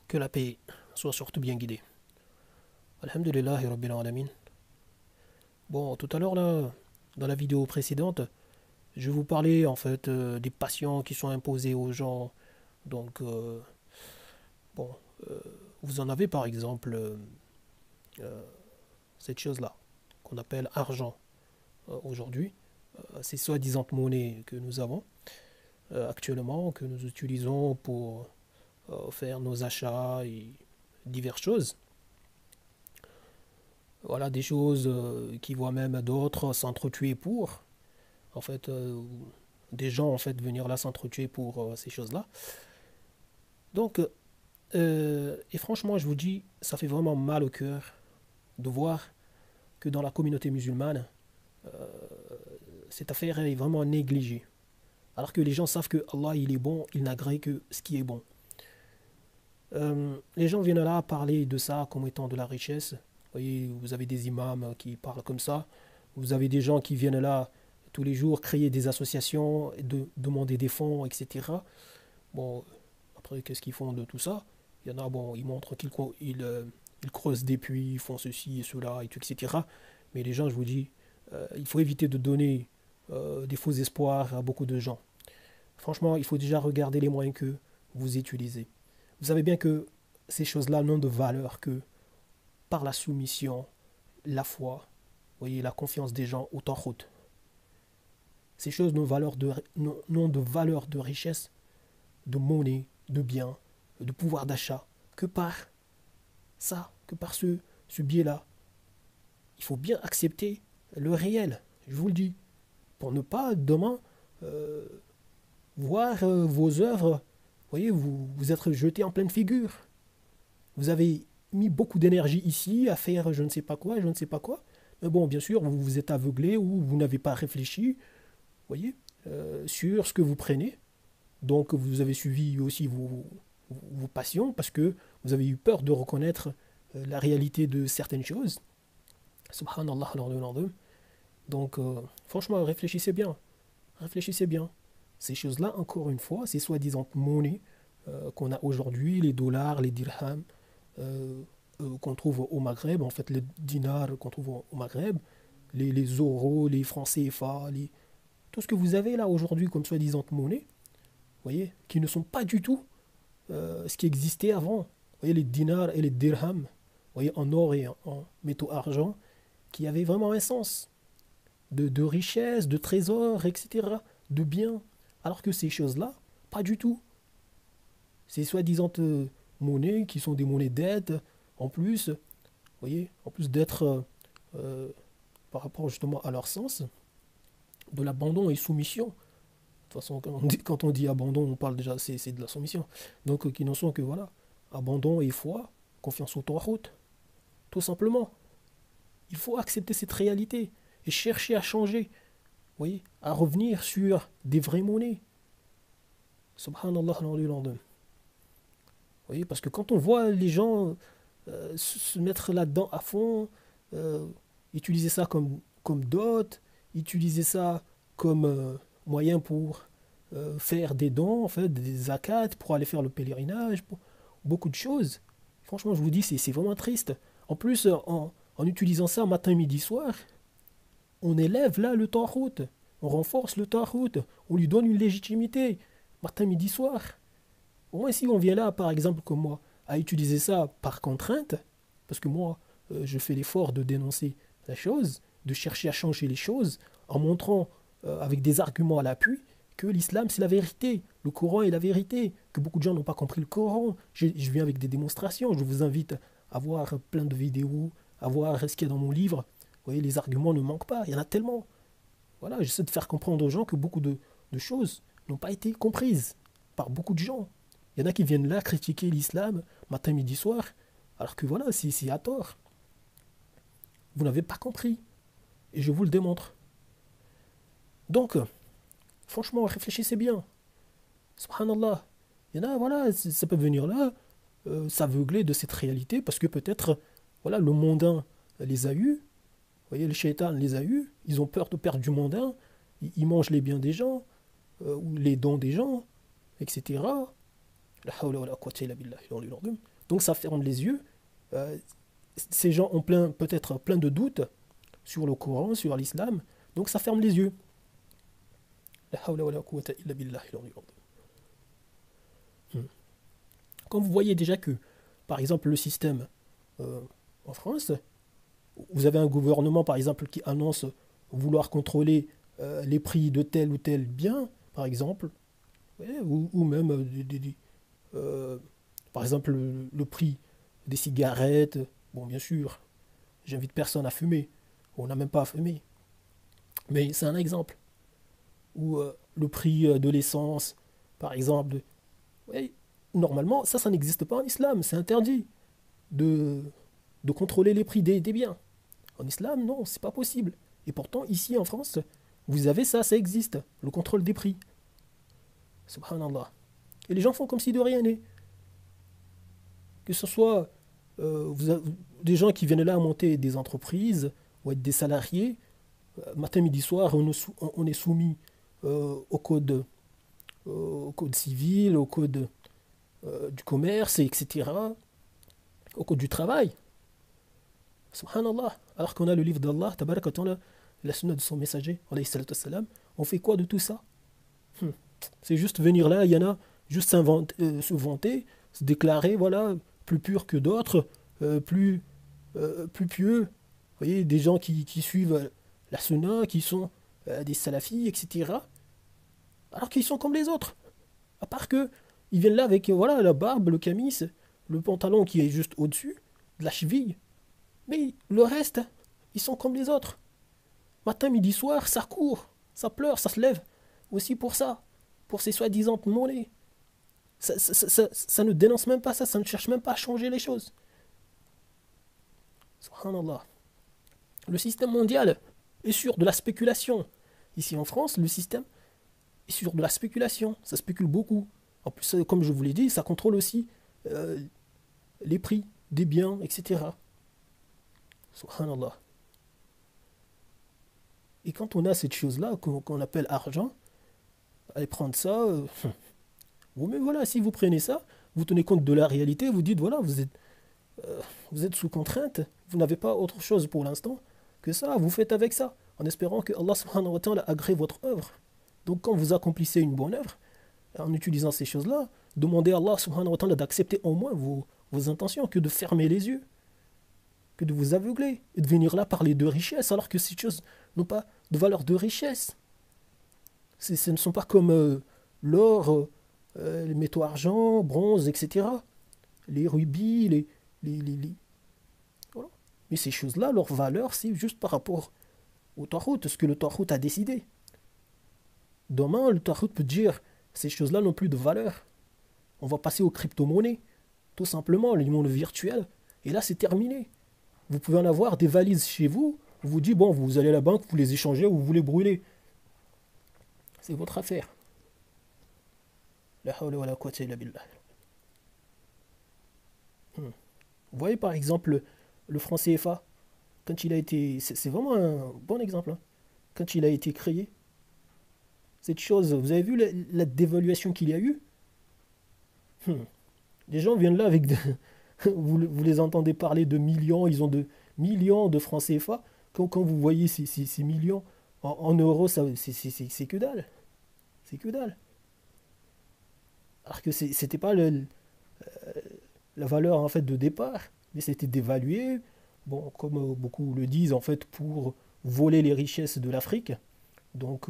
Que la paix soit surtout bien guidée. Alhamdulillahi Rabbil Alamin. Bon, tout à l'heure, là, dans la vidéo précédente, je vais vous parlais en fait des passions qui sont imposées aux gens. Donc, bon, euh, vous en avez par exemple euh, cette chose-là qu'on appelle argent aujourd'hui. C'est soi-disant monnaie que nous avons actuellement, que nous utilisons pour faire nos achats et diverses choses. Voilà, des choses qui voient même d'autres s'entretuer pour, en fait, des gens en fait venir là s'entretuer pour ces choses-là. Donc, et franchement, je vous dis, ça fait vraiment mal au cœur de voir que dans la communauté musulmane, cette affaire est vraiment négligée. Alors que les gens savent que Allah il est bon, il n'agrée que ce qui est bon. Les gens viennent là parler de ça comme étant de la richesse. Vous voyez, vous avez des imams qui parlent comme ça. Vous avez des gens qui viennent là tous les jours créer des associations, demander des fonds, etc. Bon, après, qu'est-ce qu'ils font de tout ça? Il y en a, bon, ils montrent ils creusent des puits, ils font ceci et cela, et tout, etc. Mais les gens, je vous dis, il faut éviter de donner des faux espoirs à beaucoup de gens. Franchement, il faut déjà regarder les moyens que vous utilisez. Vous savez bien que ces choses-là n'ont de valeur que par la soumission, la foi, vous voyez, la confiance des gens au Tawhut. Ces choses n'ont de valeur de richesse, de monnaie, de biens, de pouvoir d'achat, que par ça, que par ce biais-là. Il faut bien accepter le réel, je vous le dis, pour ne pas demain euh, voir vos œuvres, vous voyez, vous être jeté en pleine figure. Vous avez mis beaucoup d'énergie ici à faire je ne sais pas quoi, je ne sais pas quoi. Mais bon, bien sûr, vous vous êtes aveuglé ou vous n'avez pas réfléchi, vous voyez, sur ce que vous prenez. Donc, vous avez suivi aussi vos passions parce que vous avez eu peur de reconnaître la réalité de certaines choses. Subhanallah, lors de. Donc, franchement, réfléchissez bien. Réfléchissez bien. Ces choses-là, encore une fois, ces soi-disant monnaies qu'on a aujourd'hui, les dollars, les dirhams, qu'on trouve au Maghreb, en fait, les dinars qu'on trouve au Maghreb, les euros, les francs CFA, tout ce que vous avez là aujourd'hui comme soi-disant monnaie, vous voyez, qui ne sont pas du tout ce qui existait avant. Vous voyez, les dinars et les dirhams, vous voyez, en or et en métaux argent, qui avaient vraiment un sens de richesse, de trésor, etc., de biens. Alors que ces choses-là, pas du tout. Ces soi-disant monnaies qui sont des monnaies d'aide, en plus, vous voyez, en plus d'être euh, par rapport justement à leur sens, de l'abandon et soumission. De toute façon, quand on dit abandon, on parle déjà, c'est de la soumission. Donc, qui n'en sont que voilà, abandon et foi, confiance au Tawhut, tout simplement. Il faut accepter cette réalité et chercher à changer, vous voyez, à revenir sur des vraies monnaies. Subhanallah, vous voyez, parce que quand on voit les gens se mettre là-dedans à fond, euh, utiliser ça comme dot, utiliser ça comme moyen pour faire des dons, en fait, des zakats, pour aller faire le pèlerinage, pour beaucoup de choses. Franchement, je vous dis, c'est vraiment triste. En plus, en utilisant ça matin, midi, soir, on élève là le Tawhut, on renforce le Tawhut, on lui donne une légitimité, matin, midi, soir. Au moins, si on vient là, par exemple, comme moi, à utiliser ça par contrainte, parce que moi, je fais l'effort de dénoncer la chose, de chercher à changer les choses, en montrant avec des arguments à l'appui que l'islam, c'est la vérité, le Coran est la vérité, que beaucoup de gens n'ont pas compris le Coran. Je viens avec des démonstrations, je vous invite à voir plein de vidéos, à voir ce qu'il y a dans mon livre. Vous voyez, les arguments ne manquent pas, il y en a tellement. Voilà, j'essaie de faire comprendre aux gens que beaucoup de choses n'ont pas été comprises par beaucoup de gens. Il y en a qui viennent là critiquer l'islam matin, midi, soir, alors que voilà, c'est à tort. Vous n'avez pas compris. Et je vous le démontre. Donc, franchement, réfléchissez bien. Subhanallah. Il y en a, voilà, ça peut venir là, s'aveugler de cette réalité, parce que peut-être, voilà, le mondain les a eus, vous voyez, le shaitan les a eus, ils ont peur de perdre du mondain, ils mangent les biens des gens, ou les dons des gens, etc. La hawla wa la quwwata illa billahi al-aliyyil azim. Donc ça ferme les yeux. Euh, Ces gens ont peut-être plein de doutes sur le Coran, sur l'islam. Donc ça ferme les yeux. La hawla wa la quwwata illa billahi al-aliyyil azim. Quand vous voyez déjà que, par exemple, le système en France, vous avez un gouvernement, par exemple, qui annonce vouloir contrôler les prix de tel ou tel bien, par exemple, ouais, ou même, euh, par exemple, le prix des cigarettes. Bon, bien sûr, j'invite personne à fumer. On n'a même pas à fumer. Mais c'est un exemple. Ou le prix de l'essence, par exemple. Ouais, normalement, ça n'existe pas en islam. C'est interdit de, de contrôler les prix des biens. En islam, non, c'est pas possible. Et pourtant, ici en France, vous avez ça, ça existe. Le contrôle des prix. Subhanallah. Et les gens font comme si de rien n'est. Que ce soit des gens qui viennent là à monter des entreprises ou être des salariés, matin, midi, soir, on est soumis au code civil, au code du commerce, etc., au code du travail. Subhanallah. Alors qu'on a le livre d'Allah, tabaraka wa ta'ala, la sunna de son messager, alayhi salatu wassalam, on fait quoi de tout ça? C'est juste venir là, il y en a juste se vanter, se déclarer, voilà, plus pur que d'autres, plus, plus pieux. Vous voyez, des gens qui suivent la sunna, qui sont des salafis, etc. Alors qu'ils sont comme les autres. À part que ils viennent là avec voilà, la barbe, le camis, le pantalon qui est juste au-dessus de la cheville. Mais le reste, ils sont comme les autres. Matin, midi, soir, ça court, ça pleure, ça se lève. Aussi pour ça, pour ces soi-disant monnaies. Ça ne dénonce même pas ça, ça ne cherche même pas à changer les choses. Subhanallah. Le système mondial est sur de la spéculation. Ici en France, le système est sur de la spéculation. Ça spécule beaucoup. En plus, comme je vous l'ai dit, ça contrôle aussi euh, les prix des biens, etc. Subhanallah. Et quand on a cette chose-là qu'on appelle argent, allez prendre ça. Mais voilà, si vous prenez ça, vous tenez compte de la réalité, vous dites voilà, vous êtes sous contrainte, vous n'avez pas autre chose pour l'instant que ça, vous faites avec ça, en espérant que Allah subhanahu wa ta'ala agrée votre œuvre. Donc quand vous accomplissez une bonne œuvre, en utilisant ces choses-là, demandez à Allah subhanahu wa ta'ala d'accepter au moins vos intentions, que de fermer les yeux, que de vous aveugler, et de venir là parler de richesse, alors que ces choses n'ont pas de valeur de richesse. Ce ne sont pas comme l'or, les métaux argent, bronze, etc. Les rubis, voilà. Mais ces choses-là, leur valeur, c'est juste par rapport au Tahout, ce que le Tahout a décidé. Demain, le Tahout peut dire ces choses-là n'ont plus de valeur. On va passer aux crypto-monnaies, tout simplement, les monnaies virtuelles. Et là, c'est terminé. Vous pouvez en avoir des valises chez vous. On vous dit, bon, vous allez à la banque, vous les échangez ou vous les brûlez. C'est votre affaire. La hawla wa la quwwata illa billah. Vous voyez par exemple le franc CFA, quand il a été. C'est vraiment un bon exemple. Hein. Quand il a été créé, cette chose, vous avez vu la dévaluation qu'il y a eu. Les gens viennent là avec. Vous les entendez parler de millions, ils ont de millions de francs CFA. Quand vous voyez ces millions en euros, c'est que dalle. C'est que dalle. Alors que c'était pas la valeur en fait de départ, mais c'était dévalué, bon, comme beaucoup le disent en fait, pour voler les richesses de l'Afrique. Donc